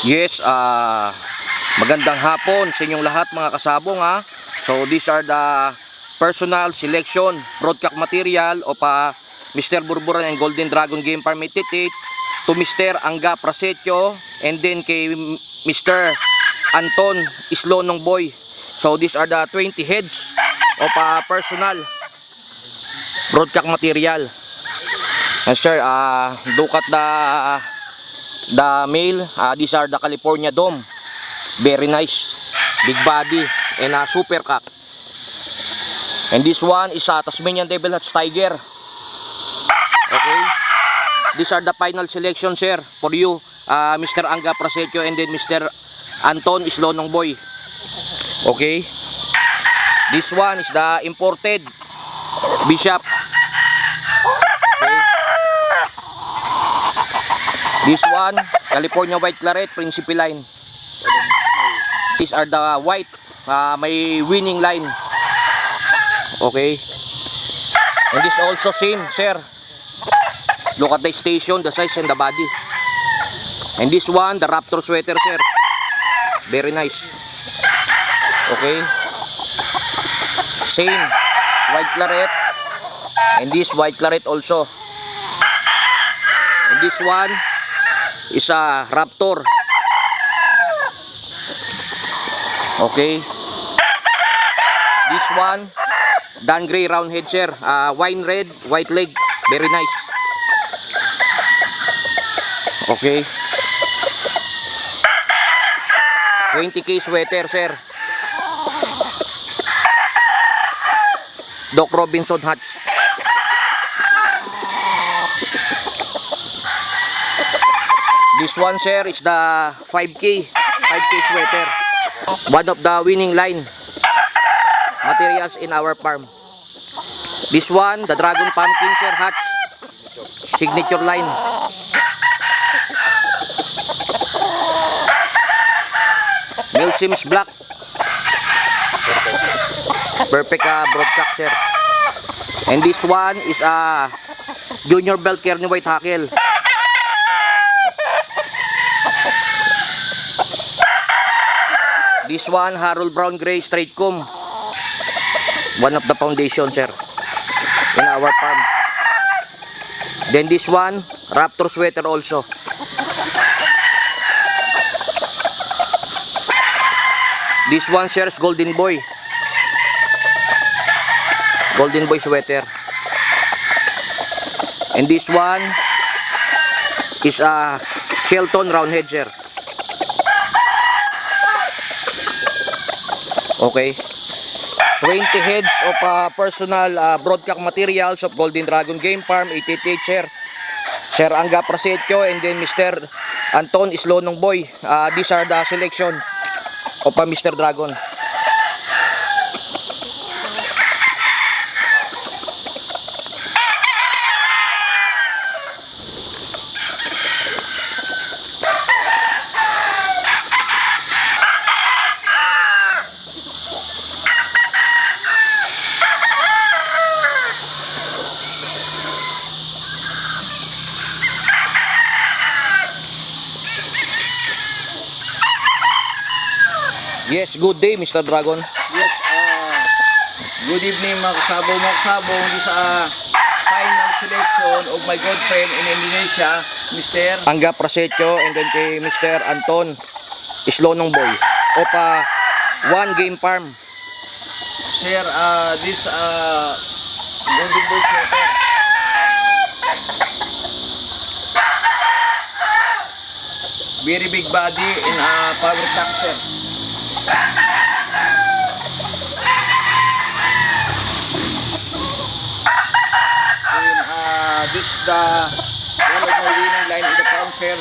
Yes, magandang hapon sa inyong lahat mga kasabong ha. So these are the personal selection broadcast material of Mr. Burburan and Golden Dragon Game Farm 88 to Mr. Angga Prasetyo and then kay Mr. Anton Islonong Boy. So these are the 20 heads of personal broadcast material. And sir, look at the male, these are the California Dome, very nice, big body and super cock. And this one is Tasmanian Devil Hatch Tiger. Okay, these are the final selection sir for you, Mr. Angga Prasetyo and then Mr. Anton Islonong Boy. Okay, this one is the imported Bishop. Okay. This one, California White Claret, Principe line. These are the white, may winning line. Okay. And this also same, sir. Look at the station, the size and the body. And this one, the Raptor sweater, sir. Very nice. Okay. Same, White Claret. And this White Claret also. And this one is a Raptor. Okay. This one, Dan Gray round head sir, wine red, white leg, very nice. Okay. 20K sweater sir. Doc Robinson Hatch. This one sir is the 5K sweater. One of the winning line materials in our farm. This one, the Dragon Pumpkin sir Hatch, signature line. Male Sims Black. Perfect broadcast sir. And this one is a Junior Belt Kearney White Hackle. This one, Harold Brown Gray Straight Comb. One of the foundation, sir, in our farm. Then this one, Raptor sweater also. This one, sir, is Golden Boy. Golden Boy sweater. And this one is a Shelton roundhead, sir. Okay, 20 heads of personal broadcast materials of Golden Dragon Game Farm 88 sir. Sir Angga Prasetyo and then Mr. Anton Islonong Boy. These are the selection of Mr. Dragon. Yes, good day Mr. Dragon. Yes, good evening mga kasabong. This final selection of my good friend in Indonesia, Mr. Angga Prasetyo and then kay Mr. Anton Islonong Boy of One Game Farm. Sir, this Golden Boy sweater. Very big body and power pack, sir. And this is the one of my winning line in the farm, sir.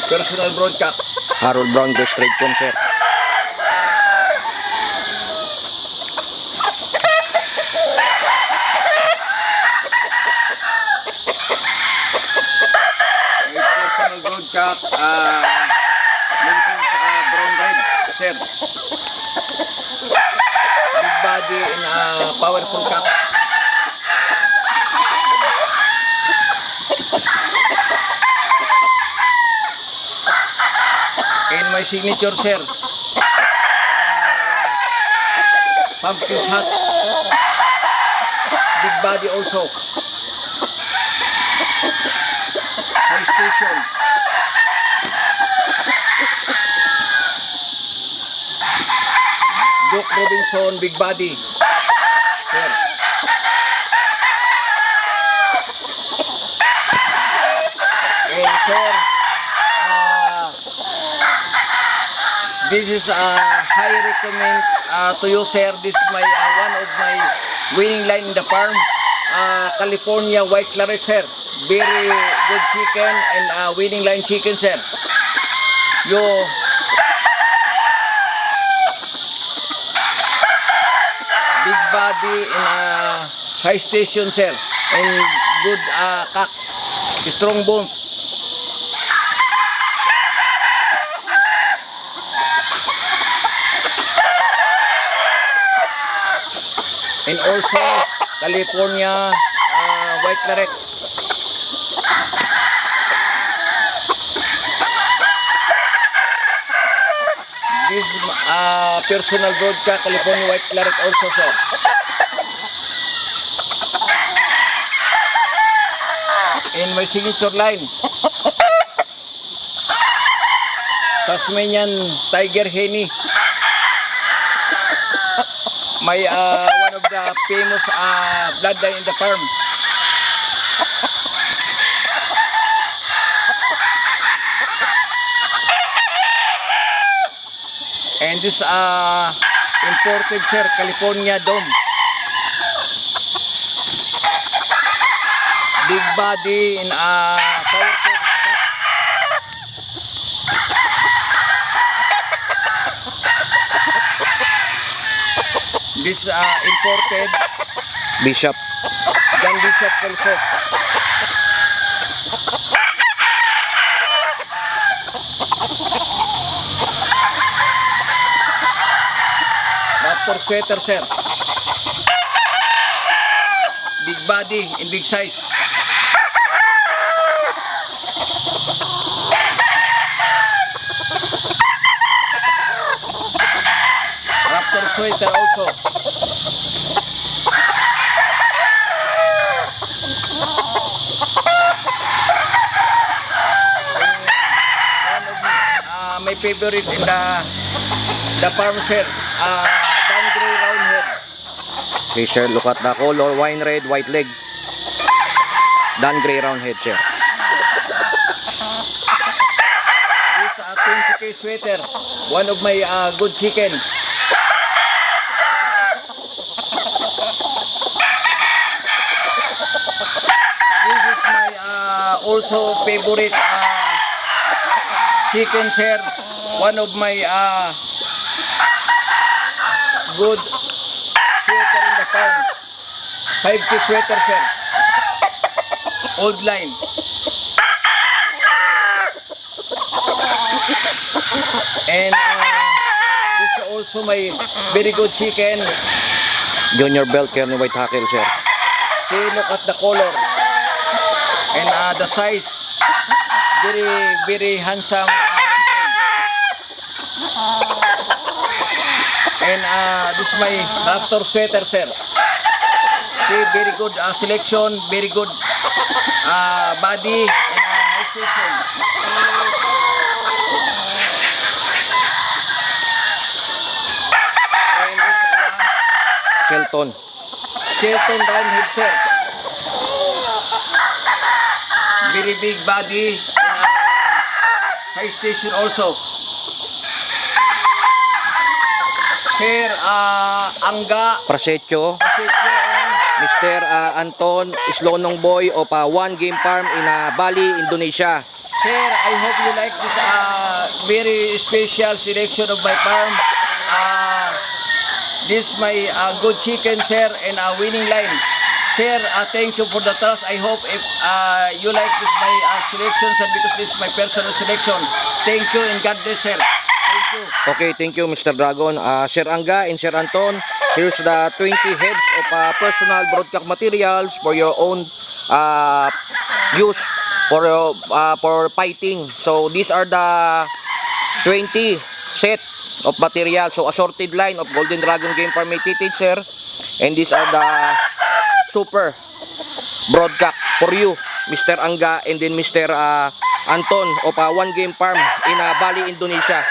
Personal broadcast. Harold Brown Gray Straight Comb sir. Personal broadcast. Minsan sa brown red, sir. Big body and powerful cock. my signature, sir. Pumpkin hats. Big body also. High station. Duke Robinson, big body. Sir. And sir, this is high recommend to you, sir. This is my one of my winning line in the farm. California White Claret, sir. Very good chicken and winning line chicken, sir. You big body and high station, sir, and good cock, strong bones. And also California White Claret. This personal broadcast California White Claret also, sir. In my signature line, Tasmanian Tiger Henny. My one of the famous bloodline in the farm. And this imported, sir, California Dome. Big body in powerful. This imported Bishop. Gun Bishop also. Raptor sweater, sir. Big body in big size. Raptor sweater also. My favorite in the farm, sir. Dan gray round head. Okay, sir, look at the color. Wine red, white leg. Dan gray round head, sir. This 20K sweater. One of my good chicken. This is my also favorite chicken, sir. One of my good sweater in the farm. 5K sweater, sir. Old line. And this is also my very good chicken. Junior belt, Kearney White Hackle, sir. See, look at the color. And the size. Very, very handsome. And this is my Raptor sweater, sir. See, very good selection, very good body and high station. And this Shelton. Shelton roundhead, sir. Very big body and high station also. Sir, Angga, Prasetyo. Pasetyo, and Mr. Anton Islonong Boy of One Game Farm in Bali, Indonesia. sir, I hope you like this very special selection of my farm. This my good chicken, sir, and winning line. Sir, thank you for the trust. I hope if you like this my selection, sir, because this is my personal selection. Thank you and God bless, sir. Thank you. Okay, thank you, Mr. Dragon. Sir Angga and Sir Anton, here's the 20 heads of personal broadcast materials for your own use for fighting. So these are the 20 set of material. So assorted line of Golden Dragon Game Farm Mated, sir. And these are the super broadcock for you, Mr. Angga, and then Mr. Anton of One Game Farm in Bali, Indonesia.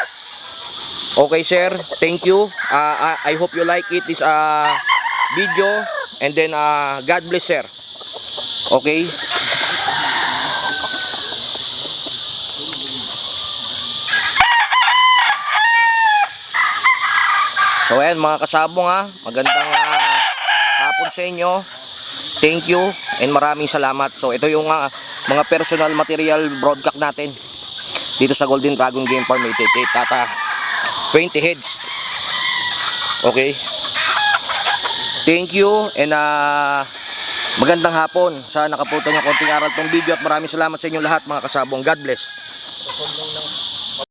Okay, sir, thank you. I hope you like it, this video, and then God bless, sir. Okay. So ayan mga kasabong, magandang hapon sa inyo. Thank you and maraming salamat. So ito yung mga personal material broadcock natin dito sa Golden Dragon Game Farm Mated. Tata 20 heads. Okay. Thank you and magandang hapon. Sana nakaputan ng konting aral tong video at maraming salamat sa inyo lahat mga kasabong. God bless.